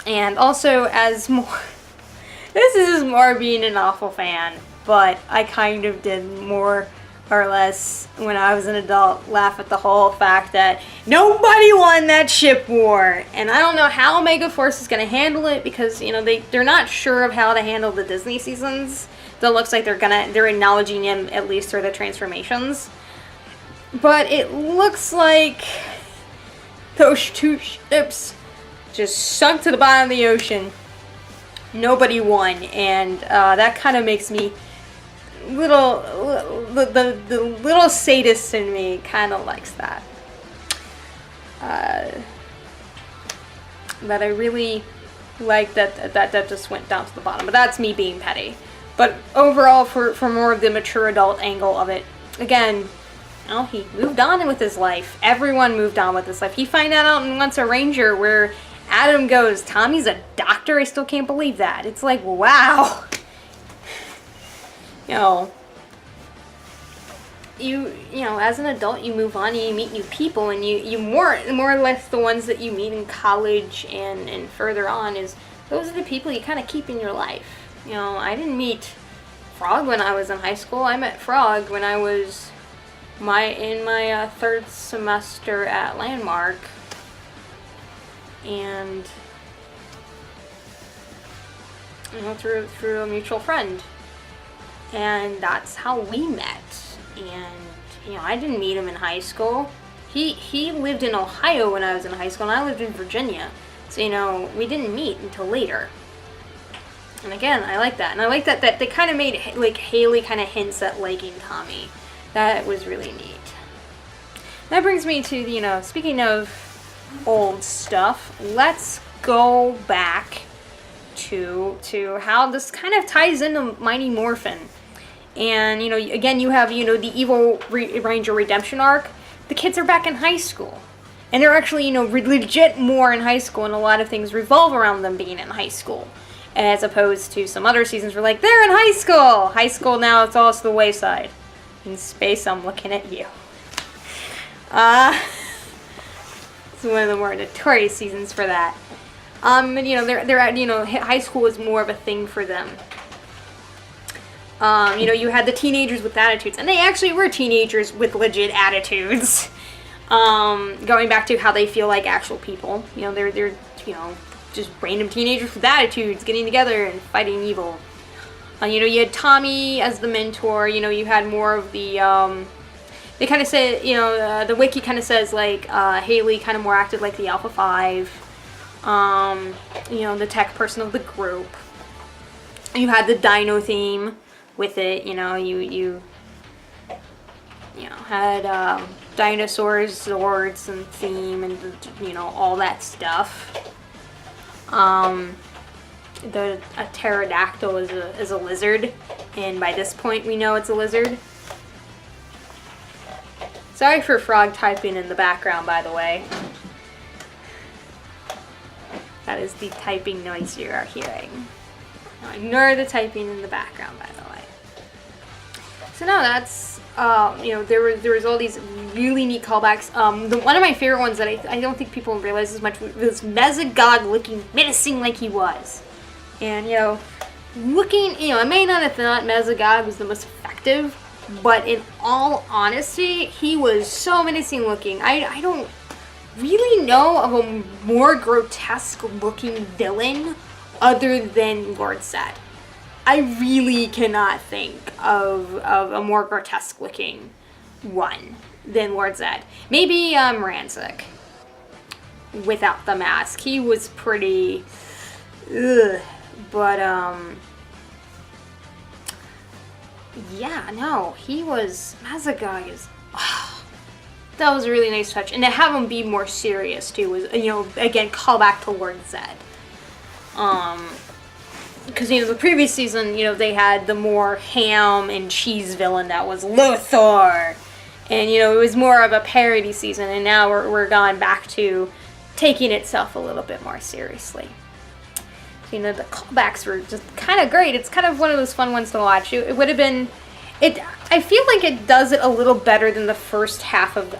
And also, as more, this is more being an awful fan, but I kind of did more or less, when I was an adult, laugh at the whole fact that nobody won that ship war. And I don't know how Omega Force is going to handle it, because, you know, they're not sure of how to handle the Disney seasons. Though it looks like they're acknowledging him at least through the transformations. But it looks like those two ships just sunk to the bottom of the ocean. Nobody won, and that kind of makes me the little sadist in me kind of likes that. That I really like that just went down to the bottom. But that's me being petty. But overall, for more of the mature adult angle of it, again, well, he moved on with his life. Everyone moved on with his life. He found out in Once a Ranger where Adam goes, Tommy's a doctor? I still can't believe that. It's like, wow. You know, as an adult, you move on and you meet new people, and you more or less the ones that you meet in college and further on those are the people you kind of keep in your life. You know, I didn't meet Frog when I was in high school. I met Frog when I was in my third semester at Landmark, and you know, through a mutual friend. And that's how we met. And, you know, I didn't meet him in high school. He lived in Ohio when I was in high school, and I lived in Virginia. So, you know, we didn't meet until later. And again, I like that. And I like that they kind of made, like, Haley kind of hints at liking Tommy. That was really neat. That brings me to, you know, speaking of old stuff, let's go back to how this kind of ties into Mighty Morphin. And, you know, again, you have, you know, the Evil Ranger Redemption arc. The kids are back in high school. And they're actually, you know, legit more in high school, and a lot of things revolve around them being in high school. As opposed to some other seasons where, like, they're in high school! High school now, it's all to the wayside. In space, I'm looking at you. It's one of the more notorious seasons for that. And, you know, they're at, you know, high school is more of a thing for them. You know, you had the teenagers with attitudes, and they actually were teenagers with legit attitudes. Going back to how they feel like actual people. You know, they're you know, just random teenagers with attitudes getting together and fighting evil. You know, you had Tommy as the mentor. You know, you had more of the, they kind of say, you know, the wiki kind of says, like, Haley kind of more acted like the Alpha 5. You know, the tech person of the group. You had the Dino theme with it. You know, you know, had dinosaurs, swords, and theme, and, you know, all that stuff. A pterodactyl is a lizard, and by this point we know it's a lizard. Sorry for frog typing in the background, by the way. That is the typing noise you are hearing. Now ignore the typing in the background, by the way. So no, that's, you know, there was all these really neat callbacks. One of my favorite ones that I don't think people realize as much was Mesogog looking menacing like he was. And, you know, you know, I may not have thought Mesogog was the most effective, but in all honesty, he was so menacing looking. I don't really know of a more grotesque looking villain other than Lord Zed. I really cannot think of a more grotesque looking one than Lord Zed. Maybe Rancic without the mask. He was pretty ugh, but yeah, no, he was Mesogog is that was a really nice touch. And to have him be more serious too was, you know, again, call back to Lord Zed. Because, you know, the previous season, you know, they had the more ham and cheese villain that was Lothar. And, you know, it was more of a parody season, and now we're gone back to taking itself a little bit more seriously. You know, the callbacks were just kind of great. It's kind of one of those fun ones to watch. It would have been... I feel like it does it a little better than the first half of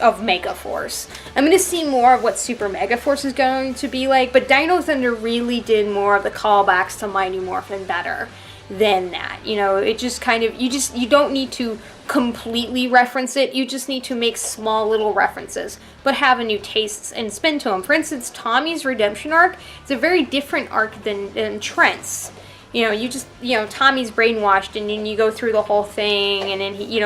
of Mega Force. I'm going to see more of what Super Mega Force is going to be like, but Dino Thunder really did more of the callbacks to Mighty Morphin better than that. You know, it just kind of, you don't need to completely reference it, you just need to make small little references, but have a new taste and spin to them. For instance, Tommy's redemption arc is a very different arc than Trent's. You know, Tommy's brainwashed, and then you go through the whole thing, and then he,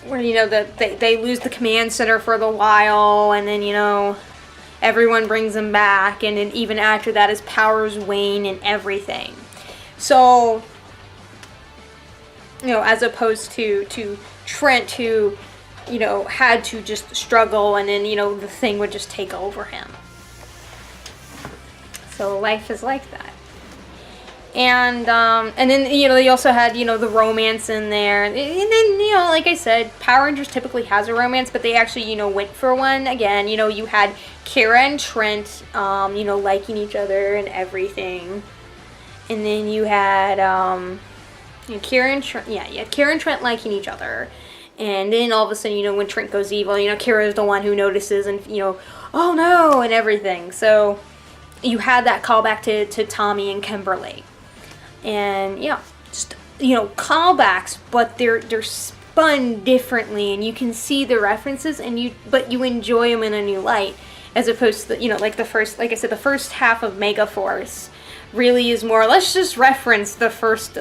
where, they lose the command center for a while, and then, everyone brings him back, and then even after that, his powers wane and everything. So, as opposed to Trent, who, had to just struggle, and then, the thing would just take over him. So life is like that. And then, they also had, the romance in there. And then, like I said, Power Rangers typically has a romance, but they actually, went for one. Again, you had Kara and Trent, liking each other and everything. And then you had, Kara and Trent liking each other. And then all of a sudden, when Trent goes evil, Kara is the one who notices and, oh no, and everything. So you had that callback to Tommy and Kimberly. And just callbacks, but they're spun differently, and you can see the references, but you enjoy them in a new light, as opposed to the first half of Mega Force really is more, let's just reference the first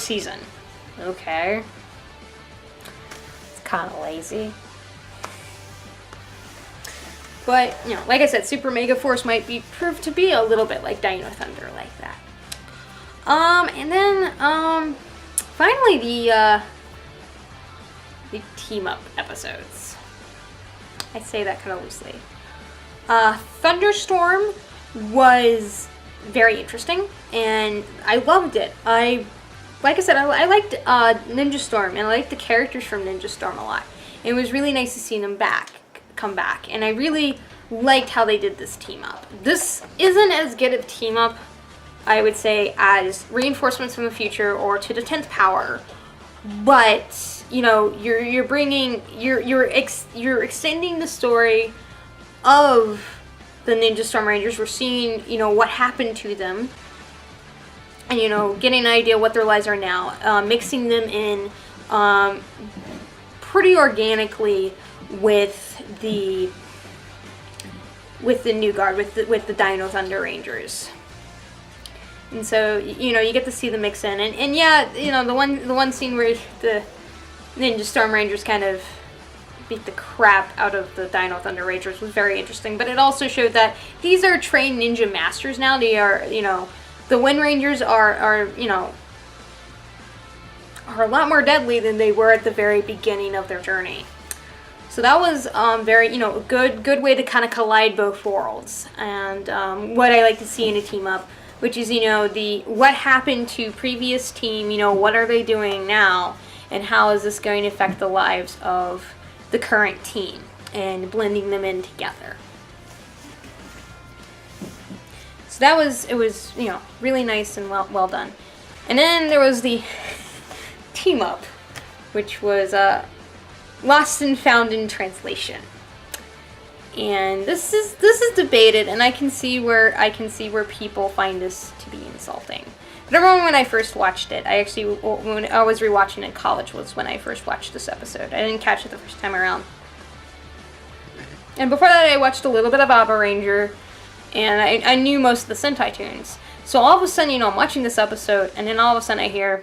season. Okay, it's kind of lazy. But, like I said, Super Mega Force might be proved to be a little bit like Dino Thunder like that. And then, finally the team-up episodes. I say that kind of loosely. Thunderstorm was very interesting, and I loved it. I liked Ninja Storm, and I liked the characters from Ninja Storm a lot. It was really nice to see them come back, and I really liked how they did this team up. This isn't as good a team up, I would say, as Reinforcements from the Future or To the 10th Power, but you're extending the story of the Ninja Storm Rangers. We're seeing what happened to them, and getting an idea what their lives are now, mixing them in pretty organically with the New Guard, with the Dino Thunder Rangers. And so, you get to see the mix in. And yeah, the one scene where the Ninja Storm Rangers kind of beat the crap out of the Dino Thunder Rangers was very interesting. But it also showed that these are trained ninja masters now. They are, the Wind Rangers are a lot more deadly than they were at the very beginning of their journey. So that was very, a good way to kind of collide both worlds. And what I like to see in a team up, which is, what happened to previous team, what are they doing now, and how is this going to affect the lives of the current team, and blending them in together. So it was, really nice and well done. And then there was the team up, which was Lost and Found in Translation. And this is debated, and I can see where people find this to be insulting. But I remember when I first watched it, when I was rewatching it in college was when I first watched this episode. I didn't catch it the first time around. And before that, I watched a little bit of Abaranger, and I knew most of the Sentai tunes. So all of a sudden, I'm watching this episode, and then all of a sudden I hear,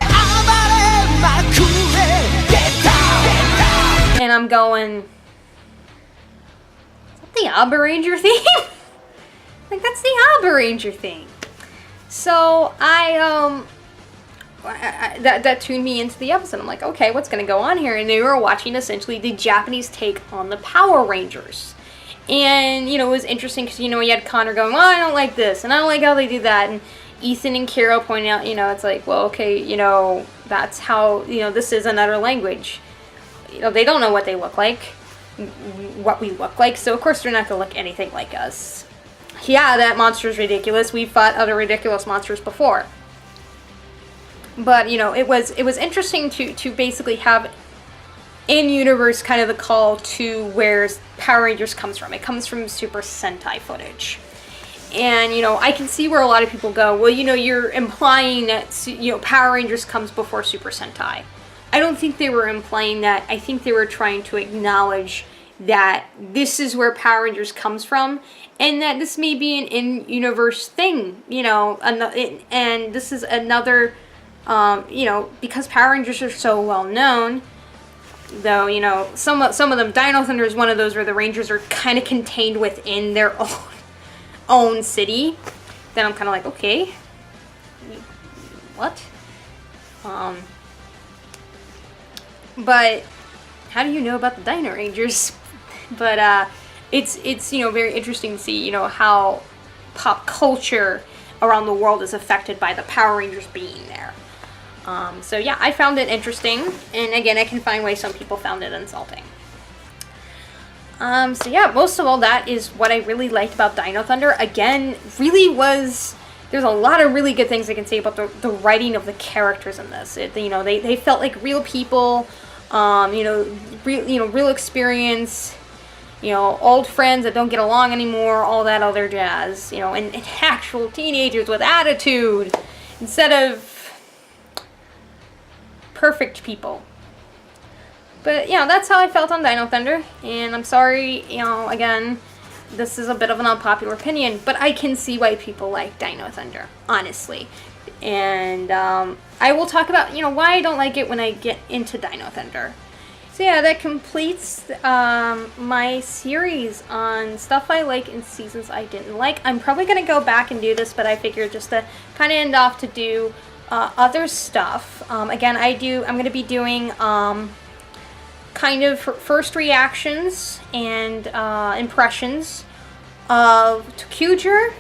and I'm going, the Abaranger theme? That's the Abaranger theme. So that tuned me into the episode. I'm like, okay, what's going to go on here? And they were watching essentially the Japanese take on the Power Rangers. And, it was interesting because, you had Connor going, well, I don't like this, and I don't like how they do that. And Ethan and Kira pointing out, it's like, well, okay, that's how, this is another language. They don't know what they look like, what we look like, so of course they're not going to look anything like us. Yeah, that monster is ridiculous. We've fought other ridiculous monsters before. But, it was interesting to basically have in-universe kind of the call to where Power Rangers comes from. It comes from Super Sentai footage. And, you know, I can see where a lot of people go, well, you know, you're implying that, you know, Power Rangers comes before Super Sentai. I don't think they were implying that. I think they were trying to acknowledge that this is where Power Rangers comes from, and that this may be an in-universe thing, you know, and this is another, you know, because Power Rangers are so well known, though, you know, some of them, Dino Thunder is one of those where the Rangers are kind of contained within their own city. Then I'm kind of like, okay, what? But how do you know about the Dino Rangers? But it's you know, very interesting to see, you know, how pop culture around the world is affected by the Power Rangers being there. So yeah, I found it interesting, and again, I can find why some people found it insulting. So yeah, most of all, that is what I really liked about Dino Thunder. Again, there's a lot of really good things I can say about the writing of the characters in this. You know, they felt like real people, you know, real experience, you know, old friends that don't get along anymore, all that other jazz, you know, and actual teenagers with attitude instead of perfect people. But, you know, that's how I felt on Dino Thunder, and I'm sorry, you know, again, this is a bit of an unpopular opinion, but I can see why people like Dino Thunder, honestly. And I will talk about, you know, why I don't like it when I get into Dino Thunder. So yeah, that completes my series on stuff I like and seasons I didn't like. I'm probably going to go back and do this, but I figured just to kind of end off to do other stuff. Again, I'm going to be doing kind of first reactions and impressions of Tokyo,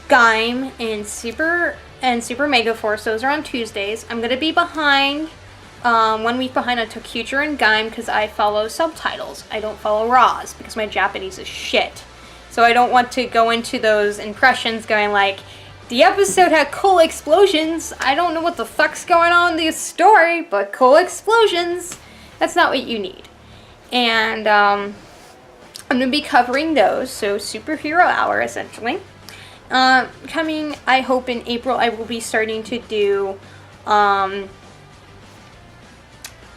Gaim, and Super Mega Force. Those are on Tuesdays. I'm going to be behind, 1 week behind on Tokyo and Gaim because I follow subtitles. I don't follow RAWs because my Japanese is shit. So I don't want to go into those impressions going like, the episode had cool explosions. I don't know what the fuck's going on in the story, but cool explosions. That's not what you need. And I'm going to be covering those, so Superhero Hour, essentially. Coming, I hope, in April, I will be starting to do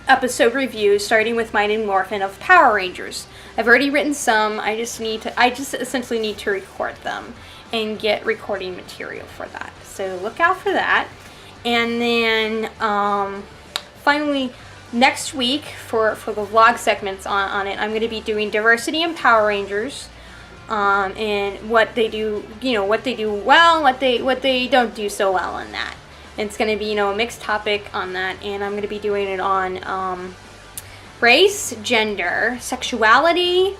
episode reviews, starting with Mighty Morphin of Power Rangers. I've already written some. I just essentially need to record them and get recording material for that. So look out for that. And then finally, next week for the vlog segments on it, I'm going to be doing diversity in Power Rangers, and what they do, you know, what they do well, what they don't do so well in that. And it's going to be, you know, a mixed topic on that, and I'm going to be doing it on race, gender, sexuality,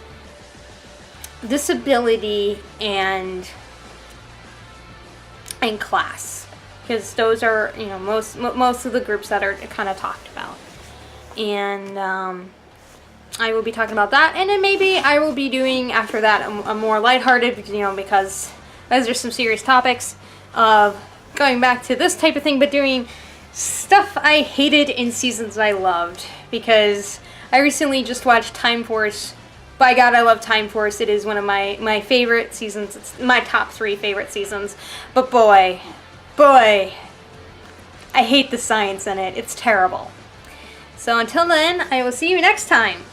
disability, and class, because those are, you know, most of the groups that are kind of talked about. And I will be talking about that, and then maybe I will be doing after that a more lighthearted, you know, because those are some serious topics of going back to this type of thing, but doing stuff I hated in seasons I loved, because I recently just watched Time Force. By God, I love Time Force. It is one of my favorite seasons. It's my top 3 favorite seasons. But boy, I hate the science in it. It's terrible. So until then, I will see you next time.